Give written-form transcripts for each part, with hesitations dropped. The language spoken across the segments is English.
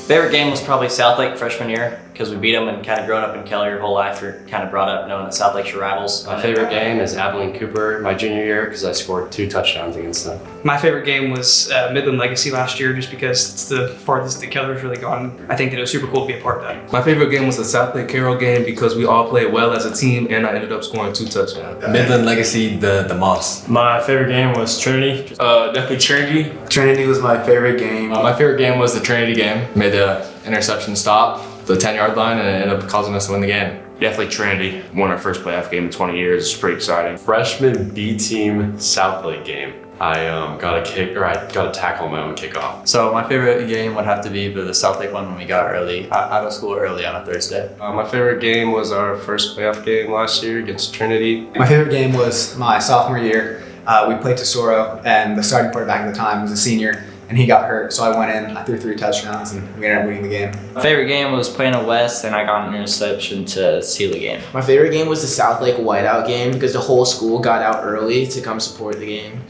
Favorite game was probably Southlake freshman year because we beat them and kind of grown up in Keller your whole life. You're kind of brought up knowing that Southlake's your rivals. My favorite game is Abilene Cooper my junior year because I scored 2 touchdowns against them. My favorite game was Midland Legacy last year just because it's the farthest that Keller's really gone. I think that it was super cool to be a part of that. My favorite game was the Southlake Carroll game because we all played well as a team and I ended up scoring 2 touchdowns. Midland Legacy, the Moss. My favorite game was Trinity. Definitely Trinity. Trinity was my favorite game. My favorite game was the Trinity game. Made the interception stop the 10-yard line and it ended up causing us to win the game. Definitely Trinity. Won our first playoff game in 20 years. It's pretty exciting. Freshman B team Southlake game. I got a tackle on my own kickoff. So my favorite game would have to be the Southlake one when we got out of school early on a Thursday. My favorite game was our first playoff game last year against Trinity. My favorite game was my sophomore year. We played Tesoro, and the starting quarterback at the time was a senior, and he got hurt. So I went in, I threw 3 touchdowns, and we ended up winning the game. My favorite game was playing at West, and I got an interception to seal the game. My favorite game was the Southlake Whiteout game because the whole school got out early to come support the game.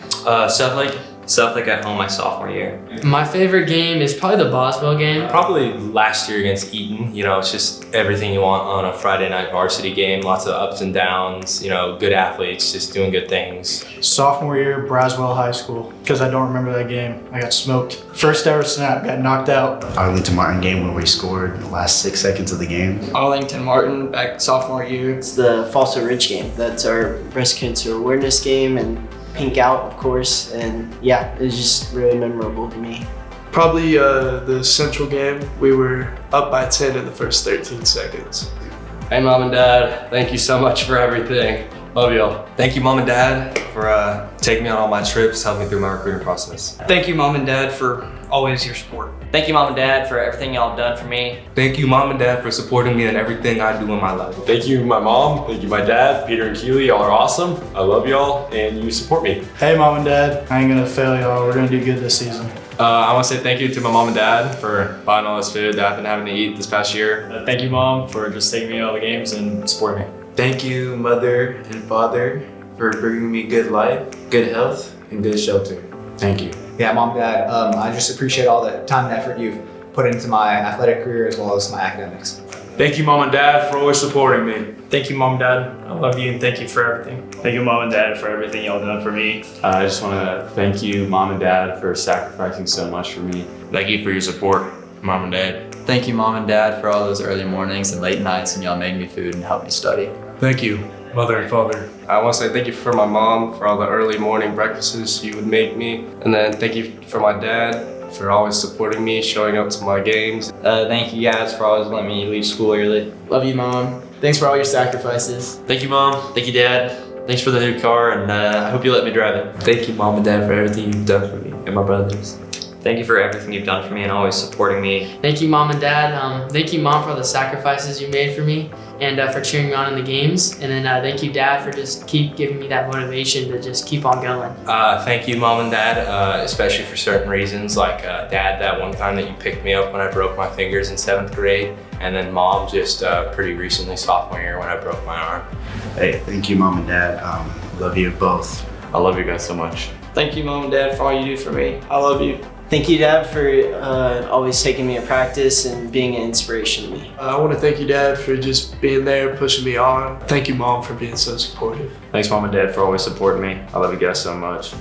Southlake at home my sophomore year. My favorite game is probably the Boswell game. Probably last year against Eaton. You know, it's just everything you want on a Friday night varsity game. Lots of ups and downs, you know, good athletes, just doing good things. Sophomore year, Braswell High School, because I don't remember that game. I got smoked. First ever snap, got knocked out. Arlington Martin game when we scored in the last 6 seconds of the game. Arlington Martin back sophomore year. It's the Falso Ridge game. That's our breast cancer awareness game, and Pink Out, of course, and yeah, it was just really memorable to me. Probably the Central game. We were up by 10 in the first 13 seconds. Hey Mom and Dad, thank you so much for everything. Love y'all. Thank you, Mom and Dad, for taking me on all my trips, helping me through my recruiting process. Thank you, Mom and Dad, for always your support. Thank you, Mom and Dad, for everything y'all have done for me. Thank you, Mom and Dad, for supporting me in everything I do in my life. Thank you, my mom. Thank you, my dad. Peter and Keely, y'all are awesome. I love y'all, and you support me. Hey, Mom and Dad, I ain't gonna fail y'all. We're gonna do good this season. I want to say thank you to my mom and dad for buying all this food that I've been having to eat this past year. Thank you, Mom, for just taking me to all the games and supporting me. Thank you, Mother and Father, for bringing me good life, good health, and good shelter. Thank you. Yeah, Mom and Dad, I just appreciate all the time and effort you've put into my athletic career as well as my academics. Thank you, Mom and Dad, for always supporting me. Thank you, Mom and Dad. I love you and thank you for everything. Thank you, Mom and Dad, for everything y'all done for me. I just want to thank you, Mom and Dad, for sacrificing so much for me. Thank you for your support, Mom and Dad. Thank you, Mom and Dad, for all those early mornings and late nights when y'all made me food and helped me study. Thank you, Mother and Father. I want to say thank you for my mom for all the early morning breakfasts she would make me. And then thank you for my dad for always supporting me, showing up to my games. Thank you guys for always letting me leave school early. Love you, Mom. Thanks for all your sacrifices. Thank you, Mom. Thank you, Dad. Thanks for the new car, and I hope you let me drive it. Thank you, Mom and Dad, for everything you've done for me and my brothers. Thank you for everything you've done for me and always supporting me. Thank you, Mom and Dad. Thank you, Mom, for all the sacrifices you made for me and for cheering me on in the games. And then thank you, Dad, for just keep giving me that motivation to just keep on going. Thank you, Mom and Dad, especially for certain reasons, like Dad, that one time that you picked me up when I broke my fingers in 7th grade, and then Mom just pretty recently, sophomore year, when I broke my arm. Hey, thank you, Mom and Dad. Love you both. I love you guys so much. Thank you, Mom and Dad, for all you do for me. I love you. Thank you, Dad, for always taking me to practice and being an inspiration to me. I want to thank you, Dad, for just being there, pushing me on. Thank you, Mom, for being so supportive. Thanks, Mom and Dad, for always supporting me. I love you guys so much.